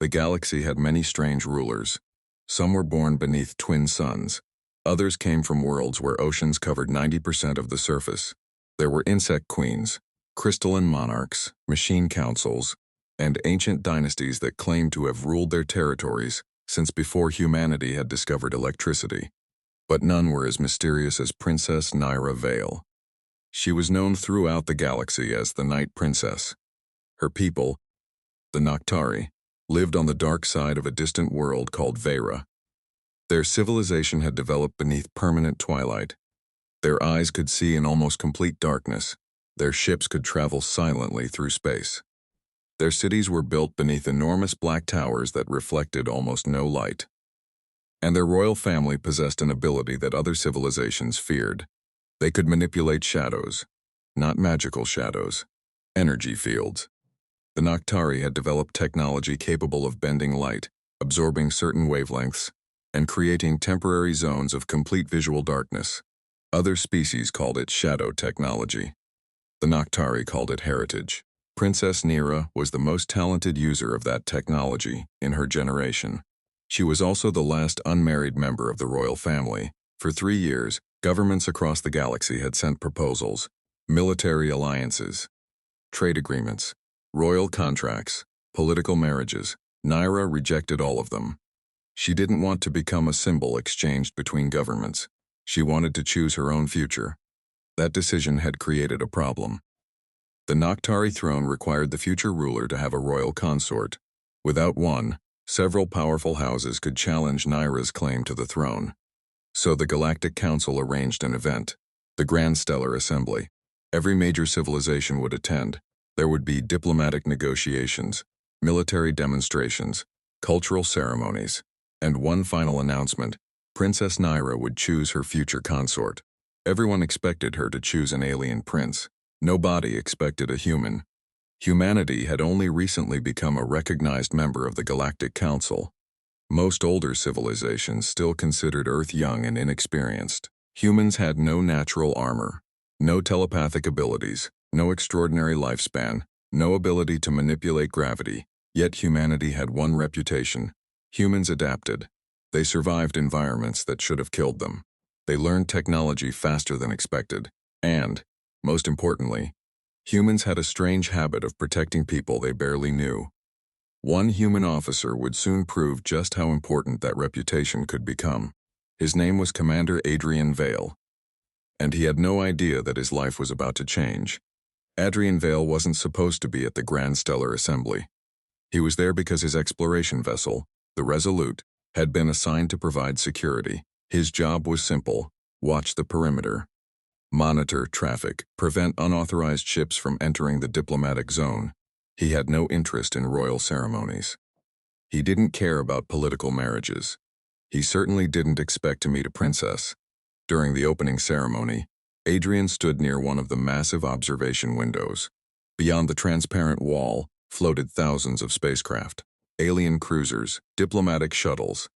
The galaxy had many strange rulers. Some were born beneath twin suns. Others came from worlds where oceans covered 90% of the surface. There were insect queens, crystalline monarchs, machine councils, and ancient dynasties that claimed to have ruled their territories since before humanity had discovered electricity. But none were as mysterious as Princess Nyra Veyl. She was known throughout the galaxy as the Night Princess. Her people, the Noctari, lived on the dark side of a distant world called Vale. Their civilization had developed beneath permanent twilight. Their eyes could see in almost complete darkness. Their ships could travel silently through space. Their cities were built beneath enormous black towers that reflected almost no light. And their royal family possessed an ability that other civilizations feared. They could manipulate shadows, not magical shadows, energy fields. The Noctari had developed technology capable of bending light, absorbing certain wavelengths, and creating temporary zones of complete visual darkness. Other species called it shadow technology. The Noctari called it heritage. Princess Nyra was the most talented user of that technology in her generation. She was also the last unmarried member of the royal family. For 3 years, governments across the galaxy had sent proposals, military alliances, trade agreements, royal contracts, political marriages. Nyra rejected all of them. She didn't want to become a symbol exchanged between governments. She wanted to choose her own future. That decision had created a problem. The Noctari throne required the future ruler to have a royal consort. Without one, several powerful houses could challenge Nyra's claim to the throne. So the Galactic Council arranged an event, the Grand Stellar Assembly. Every major civilization would attend. There would be diplomatic negotiations, military demonstrations, cultural ceremonies, and one final announcement: Princess Nyra would choose her future consort. Everyone expected her to choose an alien prince. Nobody expected a human. Humanity had only recently become a recognized member of the Galactic Council. Most older civilizations still considered Earth young and inexperienced. Humans had no natural armor, no telepathic abilities, no extraordinary lifespan, no ability to manipulate gravity. Yet humanity had one reputation: humans adapted. They survived environments that should have killed them. They learned technology faster than expected. And, most importantly, humans had a strange habit of protecting people they barely knew. One human officer would soon prove just how important that reputation could become. His name was Commander Adrian Vale. And he had no idea that his life was about to change. Adrian Vale wasn't supposed to be at the Grand Stellar Assembly. He was there because his exploration vessel, the Resolute, had been assigned to provide security. His job was simple: watch the perimeter, monitor traffic, prevent unauthorized ships from entering the diplomatic zone. He had no interest in royal ceremonies. He didn't care about political marriages. He certainly didn't expect to meet a princess. During the opening ceremony, Adrian stood near one of the massive observation windows. Beyond the transparent wall floated thousands of spacecraft, alien cruisers, diplomatic shuttles,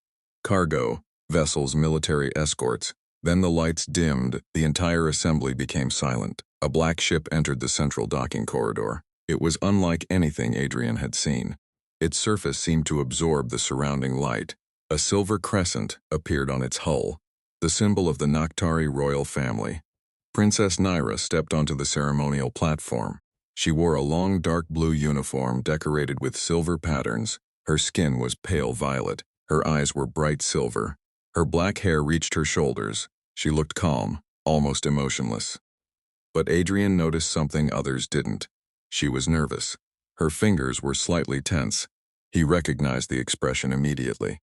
cargo vessels, military escorts. Then the lights dimmed, the entire assembly became silent. A black ship entered the central docking corridor. It was unlike anything Adrian had seen. Its surface seemed to absorb the surrounding light. A silver crescent appeared on its hull, the symbol of the Noctari royal family. Princess Nyra stepped onto the ceremonial platform. She wore a long dark blue uniform decorated with silver patterns. Her skin was pale violet. Her eyes were bright silver. Her black hair reached her shoulders. She looked calm, almost emotionless. But Adrian noticed something others didn't. She was nervous. Her fingers were slightly tense. He recognized the expression immediately.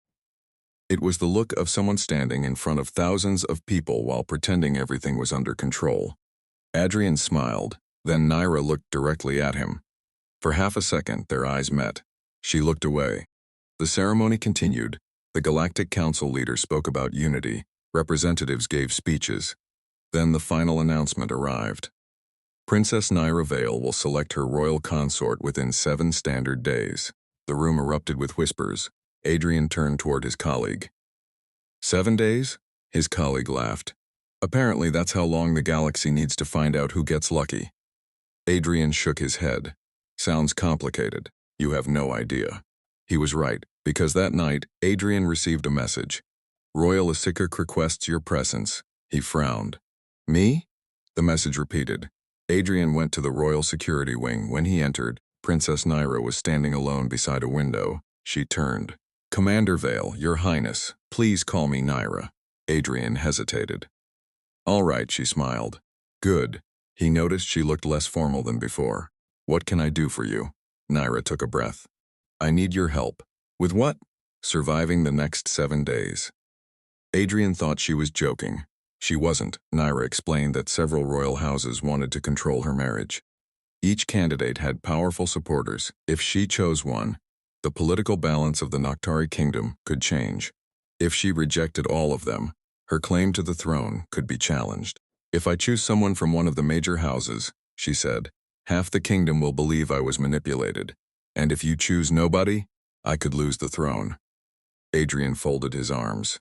It was the look of someone standing in front of thousands of people while pretending everything was under control. Adrian smiled, then Nyra looked directly at him. For half a second, their eyes met. She looked away. The ceremony continued. The Galactic Council leader spoke about unity. Representatives gave speeches. Then the final announcement arrived. Princess Nyra Veyl will select her royal consort within 7 standard days. The room erupted with whispers. Adrian turned toward his colleague. 7 days? His colleague laughed. Apparently that's how long the galaxy needs to find out who gets lucky. Adrian shook his head. Sounds complicated. You have no idea. He was right, because that night, Adrian received a message. Royal Asikak requests your presence. He frowned. Me? The message repeated. Adrian went to the royal security wing. When he entered, Princess Nyra was standing alone beside a window. She turned. Commander Vale, Your Highness, please call me Nyra. Adrian hesitated. All right, she smiled. Good. He noticed she looked less formal than before. What can I do for you? Nyra took a breath. I need your help. With what? Surviving the next 7 days. Adrian thought she was joking. She wasn't. Nyra explained that several royal houses wanted to control her marriage. Each candidate had powerful supporters. If she chose one, the political balance of the Noctari Kingdom could change. If she rejected all of them, her claim to the throne could be challenged. If I choose someone from one of the major houses, she said, half the kingdom will believe I was manipulated. And if you choose nobody, I could lose the throne. Adrian folded his arms.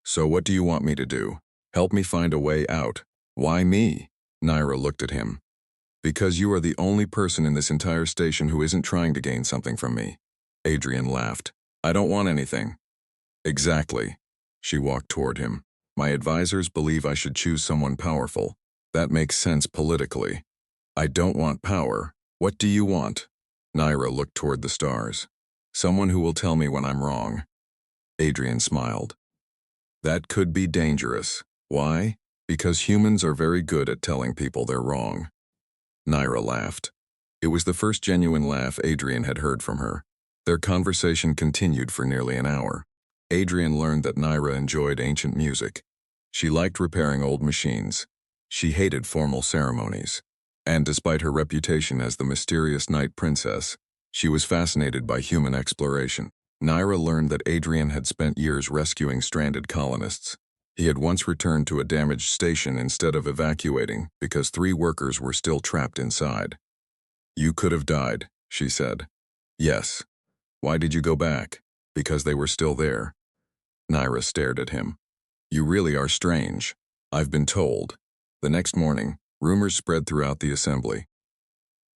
So what do you want me to do? Help me find a way out. Why me? Nyra looked at him. Because you are the only person in this entire station who isn't trying to gain something from me. Adrian laughed. I don't want anything. Exactly. She walked toward him. My advisors believe I should choose someone powerful. That makes sense politically. I don't want power. What do you want? Nyra looked toward the stars. Someone who will tell me when I'm wrong. Adrian smiled. That could be dangerous. Why? Because humans are very good at telling people they're wrong. Nyra laughed. It was the first genuine laugh Adrian had heard from her. Their conversation continued for nearly an hour. Adrian learned that Nyra enjoyed ancient music. She liked repairing old machines. She hated formal ceremonies. And despite her reputation as the mysterious night princess, she was fascinated by human exploration. Nyra learned that Adrian had spent years rescuing stranded colonists. He had once returned to a damaged station instead of evacuating because 3 workers were still trapped inside. You could have died, she said. Yes. Why did you go back? Because they were still there. Nyra stared at him. You really are strange. I've been told. The next morning, rumors spread throughout the assembly.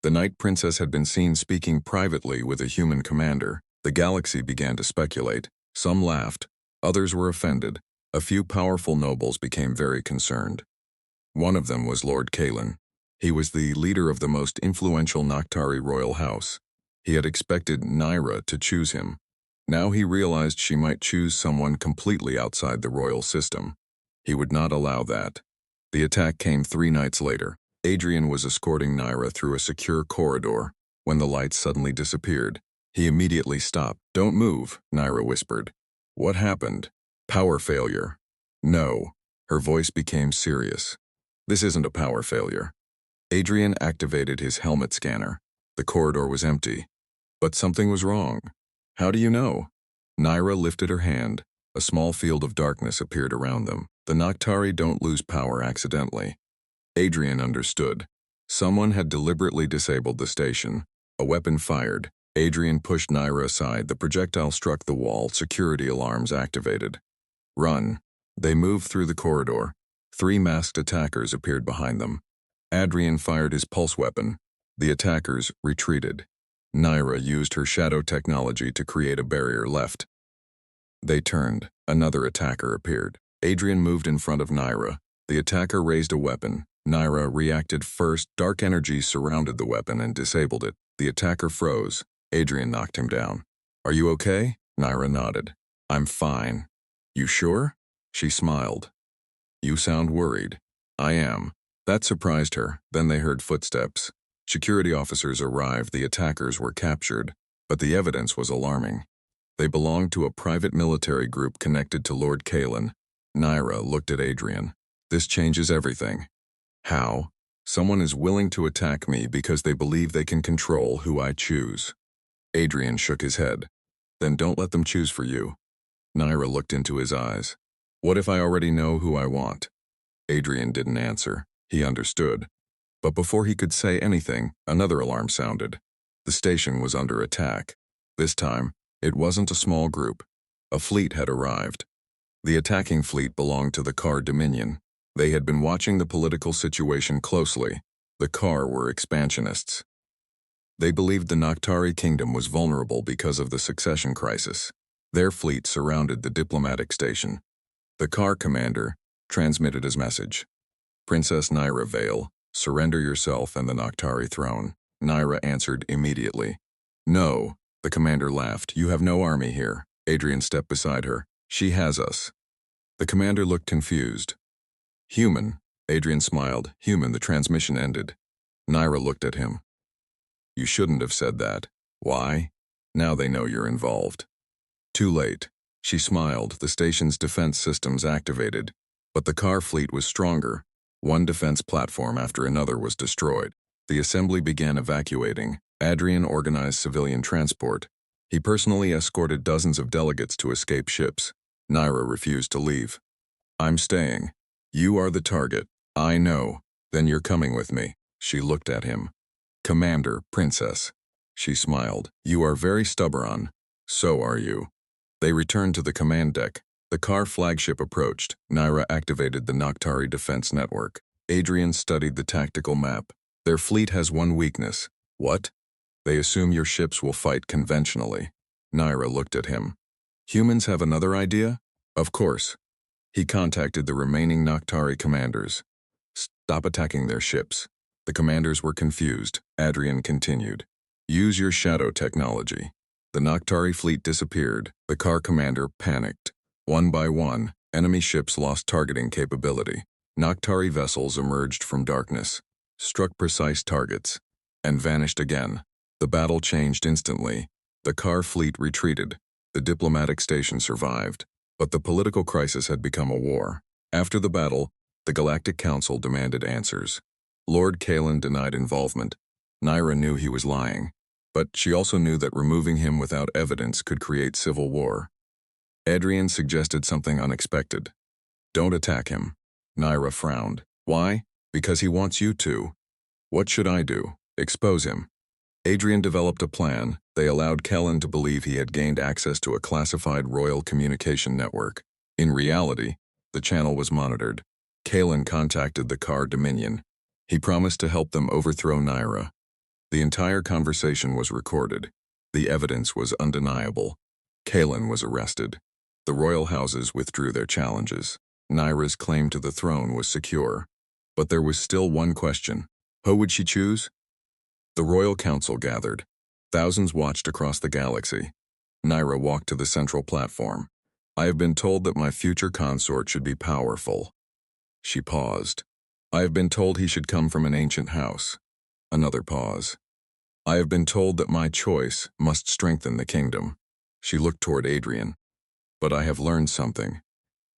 The Night Princess had been seen speaking privately with a human commander. The galaxy began to speculate. Some laughed. Others were offended. A few powerful nobles became very concerned. One of them was Lord Kalen. He was the leader of the most influential Noctari royal house. He had expected Nyra to choose him. Now he realized she might choose someone completely outside the royal system. He would not allow that. The attack came 3 nights later. Adrian was escorting Nyra through a secure corridor when the lights suddenly disappeared. He immediately stopped. Don't move, Nyra whispered. What happened? Power failure. No. Her voice became serious. This isn't a power failure. Adrian activated his helmet scanner. The corridor was empty. But something was wrong. How do you know? Nyra lifted her hand. A small field of darkness appeared around them. The Noctari don't lose power accidentally. Adrian understood. Someone had deliberately disabled the station. A weapon fired. Adrian pushed Nyra aside. The projectile struck the wall. Security alarms activated. Run. They moved through the corridor. 3 masked attackers appeared behind them. Adrian fired his pulse weapon. The attackers retreated. Nyra used her shadow technology to create a barrier left. They turned. Another attacker appeared. Adrian moved in front of Nyra. The attacker raised a weapon. Nyra reacted first. Dark energy surrounded the weapon and disabled it. The attacker froze. Adrian knocked him down. Are you okay? Nyra nodded. I'm fine. You sure? She smiled. You sound worried. I am. That surprised her. Then they heard footsteps. Security officers arrived. The attackers were captured, but the evidence was alarming. They belonged to a private military group connected to Lord Kalen. Nyra looked at Adrian. This changes everything. How? Someone is willing to attack me because they believe they can control who I choose. Adrian shook his head. Then don't let them choose for you. Nyra looked into his eyes. What if I already know who I want? Adrian didn't answer. He understood. But before he could say anything, another alarm sounded. The station was under attack. This time, it wasn't a small group. A fleet had arrived. The attacking fleet belonged to the Khar Dominion. They had been watching the political situation closely. The Khar were expansionists. They believed the Noctari Kingdom was vulnerable because of the succession crisis. Their fleet surrounded the diplomatic station. The Khar commander transmitted his message. Princess Nyra Veyl, surrender yourself and the Noctari throne. Nyra answered immediately. No, the commander laughed. You have no army here. Adrian stepped beside her. She has us. The commander looked confused. Human. Adrian smiled. Human, the transmission ended. Nyra looked at him. You shouldn't have said that. Why? Now they know you're involved. Too late. She smiled. The station's defense systems activated. But the Khar fleet was stronger. One defense platform after another was destroyed. The assembly began evacuating. Adrian organized civilian transport. He personally escorted dozens of delegates to escape ships. Nyra refused to leave. I'm staying. You are the target. I know. Then you're coming with me. She looked at him. Commander, Princess. She smiled. You are very stubborn. So are you. They returned to the command deck. The Khar flagship approached. Nyra activated the Noctari Defense network. Adrian studied the tactical map. Their fleet has one weakness. What? They assume your ships will fight conventionally. Nyra looked at him. Humans have another idea? Of course. He contacted the remaining Noctari commanders. Stop attacking their ships. The commanders were confused. Adrian continued. Use your shadow technology. The Noctari fleet disappeared. The Khar commander panicked. One by one, enemy ships lost targeting capability. Noctari vessels emerged from darkness, struck precise targets, and vanished again. The battle changed instantly. The Khar fleet retreated. The diplomatic station survived. But the political crisis had become a war. After the battle, the Galactic Council demanded answers. Lord Kalen denied involvement. Nyra knew he was lying, but she also knew that removing him without evidence could create civil war. Adrian suggested something unexpected. Don't attack him. Nyra frowned. Why? Because he wants you to. What should I do? Expose him. Adrian developed a plan. They allowed Kellen to believe he had gained access to a classified royal communication network. In reality, the channel was monitored. Kalen contacted the Khar Dominion. He promised to help them overthrow Nyra. The entire conversation was recorded. The evidence was undeniable. Kalen was arrested. The royal houses withdrew their challenges. Nyra's claim to the throne was secure. But there was still one question. Who would she choose? The royal council gathered. Thousands watched across the galaxy. Nyra walked to the central platform. I have been told that my future consort should be powerful. She paused. I have been told he should come from an ancient house. Another pause. I have been told that my choice must strengthen the kingdom. She looked toward Adrian. But I have learned something.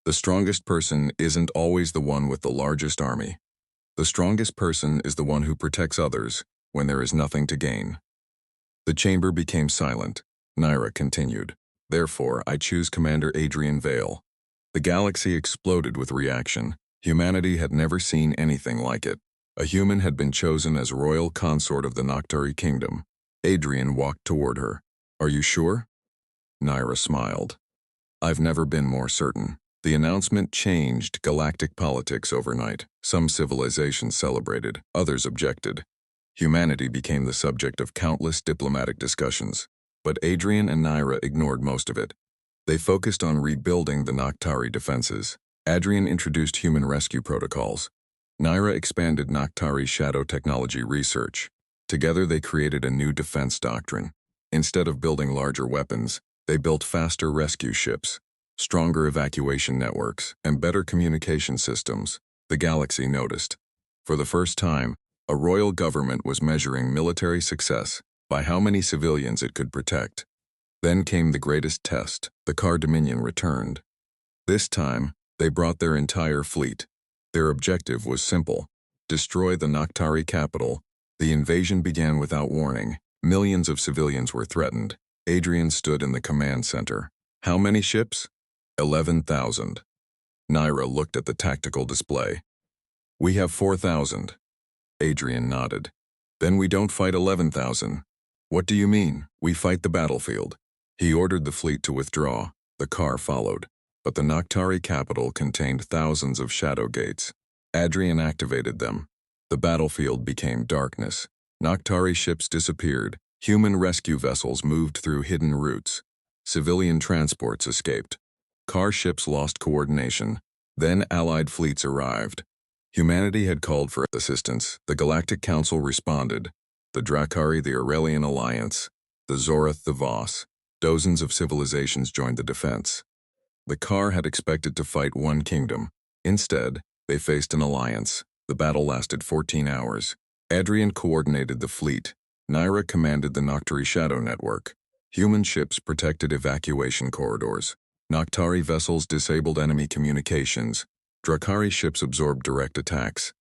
The strongest person isn't always the one with the largest army. The strongest person is the one who protects others when there is nothing to gain. The chamber became silent. Nyra continued. Therefore, I choose Commander Adrian Vale. The galaxy exploded with reaction. Humanity had never seen anything like it. A human had been chosen as royal consort of the Noctari Kingdom. Adrian walked toward her. Are you sure? Nyra smiled. I've never been more certain. The announcement changed galactic politics overnight. Some civilizations celebrated, others objected. Humanity became the subject of countless diplomatic discussions. But Adrian and Nyra ignored most of it. They focused on rebuilding the Noctari defenses. Adrian introduced human rescue protocols. Nyra expanded Noctari shadow technology research. Together they created a new defense doctrine. Instead of building larger weapons, they built faster rescue ships, stronger evacuation networks, and better communication systems. The galaxy noticed. For the first time, a royal government was measuring military success by how many civilians it could protect. Then came the greatest test. The Khar Dominion returned. This time, they brought their entire fleet. Their objective was simple: destroy the Noctari capital. The invasion began without warning. Millions of civilians were threatened. Adrian stood in the command center. How many ships? 11,000. Nyra looked at the tactical display. We have 4,000. Adrian nodded. Then we don't fight 11,000. What do you mean? We fight the battlefield. He ordered the fleet to withdraw. The Khar followed. But the Noctari capital contained thousands of shadow gates. Adrian activated them. The battlefield became darkness. Noctari ships disappeared. Human rescue vessels moved through hidden routes. Civilian transports escaped. Khar ships lost coordination. Then Allied fleets arrived. Humanity had called for assistance. The Galactic Council responded. The Drakari, the Aurelian Alliance, the Zorath, the Voss. Dozens of civilizations joined the defense. The Khar had expected to fight one kingdom. Instead, they faced an alliance. The battle lasted 14 hours. Adrian coordinated the fleet. Nyra commanded the Noctari Shadow Network. Human ships protected evacuation corridors. Noctari vessels disabled enemy communications. Drakari ships absorbed direct attacks.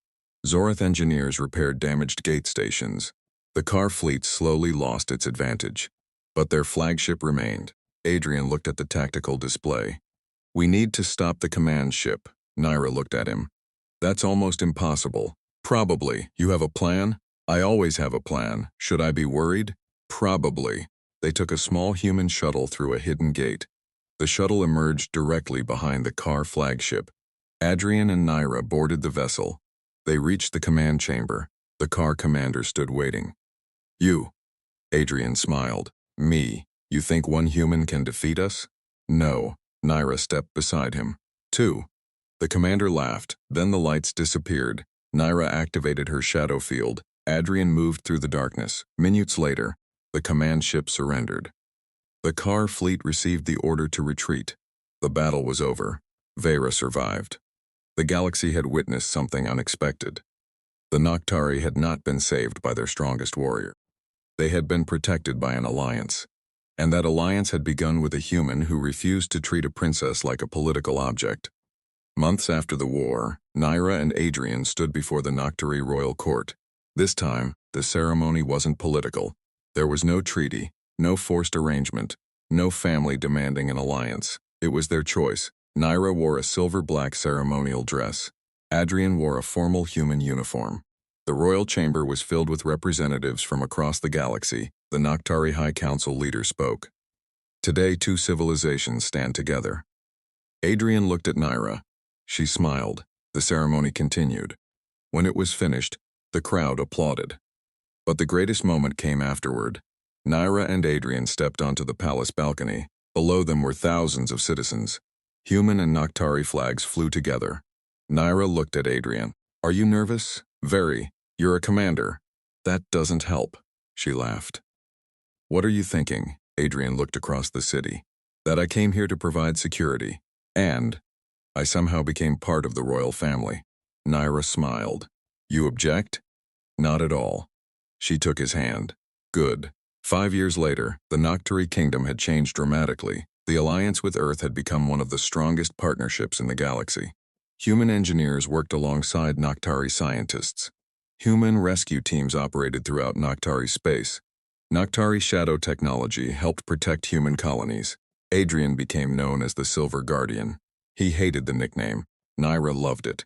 Zorath engineers repaired damaged gate stations. The Khar fleet slowly lost its advantage. But their flagship remained. Adrian looked at the tactical display. "We need to stop the command ship." Nyra looked at him. "That's almost impossible." "Probably. You have a plan?" "I always have a plan. Should I be worried?" "Probably." They took a small human shuttle through a hidden gate. The shuttle emerged directly behind the Khar flagship. Adrian and Nyra boarded the vessel. They reached the command chamber. The Khar commander stood waiting. "You." Adrian smiled. "Me. You think one human can defeat us?" "No." Nyra stepped beside him. "Two." The commander laughed. Then the lights disappeared. Nyra activated her shadow field. Adrian moved through the darkness. Minutes later, the command ship surrendered. The Khar fleet received the order to retreat. The battle was over. Vale survived. The galaxy had witnessed something unexpected. The Noctari had not been saved by their strongest warrior. They had been protected by an alliance. And that alliance had begun with a human who refused to treat a princess like a political object. Months after the war, Nyra and Adrian stood before the Noctari royal court. This time, the ceremony wasn't political. There was no treaty, no forced arrangement, no family demanding an alliance. It was their choice. Nyra wore a silver-black ceremonial dress. Adrian wore a formal human uniform. The royal chamber was filled with representatives from across the galaxy. The Noctari High Council leader spoke. "Today, two civilizations stand together." Adrian looked at Nyra. She smiled. The ceremony continued. When it was finished, the crowd applauded. But the greatest moment came afterward. Nyra and Adrian stepped onto the palace balcony. Below them were thousands of citizens. Human and Noctari flags flew together. Nyra looked at Adrian. "Are you nervous?" "Very. You're a commander." "That doesn't help." She laughed. "What are you thinking?" Adrian looked across the city. "That I came here to provide security. And I somehow became part of the royal family." Nyra smiled. "You object?" "Not at all." She took his hand. "Good." 5 years later, the Noctari Kingdom had changed dramatically. The alliance with Earth had become one of the strongest partnerships in the galaxy. Human engineers worked alongside Noctari scientists. Human rescue teams operated throughout Noctari space. Noctari shadow technology helped protect human colonies. Adrian became known as the Silver Guardian. He hated the nickname. Nyra loved it.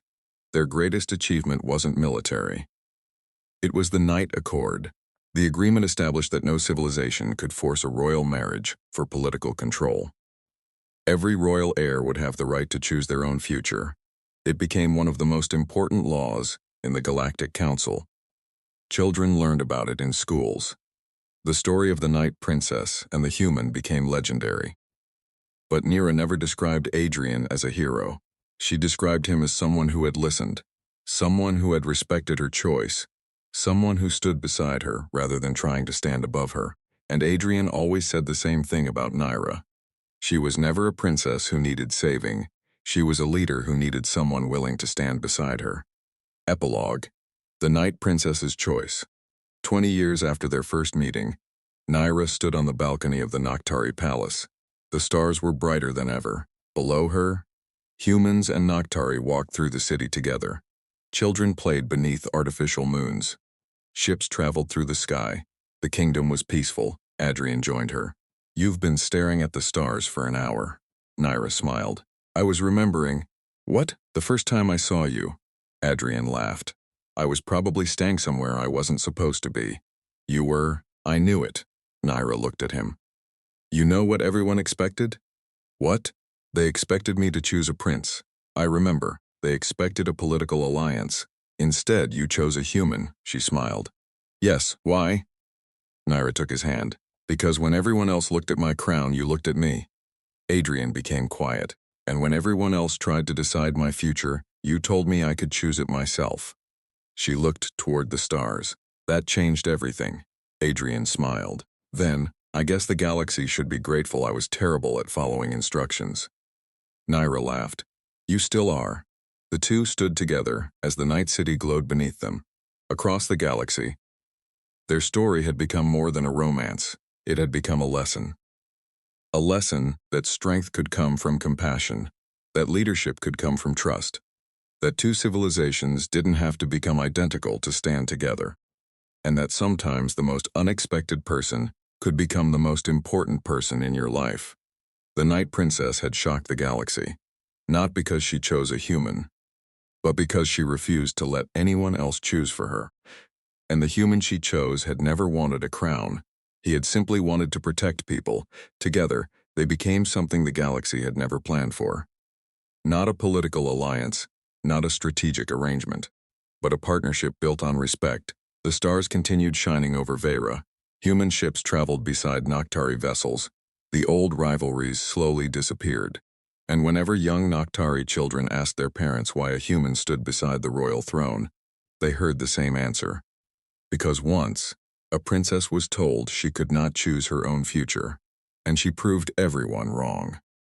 Their greatest achievement wasn't military. It was the Night Accord. The agreement established that no civilization could force a royal marriage for political control. Every royal heir would have the right to choose their own future. It became one of the most important laws in the Galactic Council. Children learned about it in schools. The story of the Night Princess and the human became legendary. But Nyra never described Adrian as a hero. She described him as someone who had listened, someone who had respected her choice, someone who stood beside her rather than trying to stand above her. And Adrian always said the same thing about Nyra. She was never a princess who needed saving. She was a leader who needed someone willing to stand beside her. Epilogue: The Night Princess's Choice. 20 years after their first meeting, Nyra stood on the balcony of the Noctari Palace. The stars were brighter than ever. Below her, humans and Noctari walked through the city together. Children played beneath artificial moons. Ships traveled through the sky. The kingdom was peaceful. Adrian joined her. "You've been staring at the stars for an hour." Nyra smiled. "I was remembering." "What?" "The first time I saw you." Adrian laughed. "I was probably staying somewhere I wasn't supposed to be." "You were?" "I knew it." Nyra looked at him. "You know what everyone expected?" "What?" "They expected me to choose a prince." "I remember. They expected a political alliance. Instead, you chose a human," she smiled. Yes, why? Nyra took his hand. Because when everyone else looked at my crown, you looked at me. Adrian became quiet. And when everyone else tried to decide my future, you told me I could choose it myself. She looked toward the stars. That changed everything. Adrian smiled. Then, I guess the galaxy should be grateful I was terrible at following instructions. Nyra laughed. You still are. The two stood together as the night city glowed beneath them. Across the galaxy, their story had become more than a romance. It had become a lesson. A lesson that strength could come from compassion, that leadership could come from trust, that two civilizations didn't have to become identical to stand together, and that sometimes the most unexpected person could become the most important person in your life. The Night Princess had shocked the galaxy, not because she chose a human, but because she refused to let anyone else choose for her. And the human she chose had never wanted a crown. He had simply wanted to protect people. Together, they became something the galaxy had never planned for. Not a political alliance, not a strategic arrangement, but a partnership built on respect. The stars continued shining over Vale. Human ships traveled beside Noctari vessels. The old rivalries slowly disappeared. And whenever young Noctari children asked their parents why a human stood beside the royal throne, they heard the same answer. Because once, a princess was told she could not choose her own future, and she proved everyone wrong.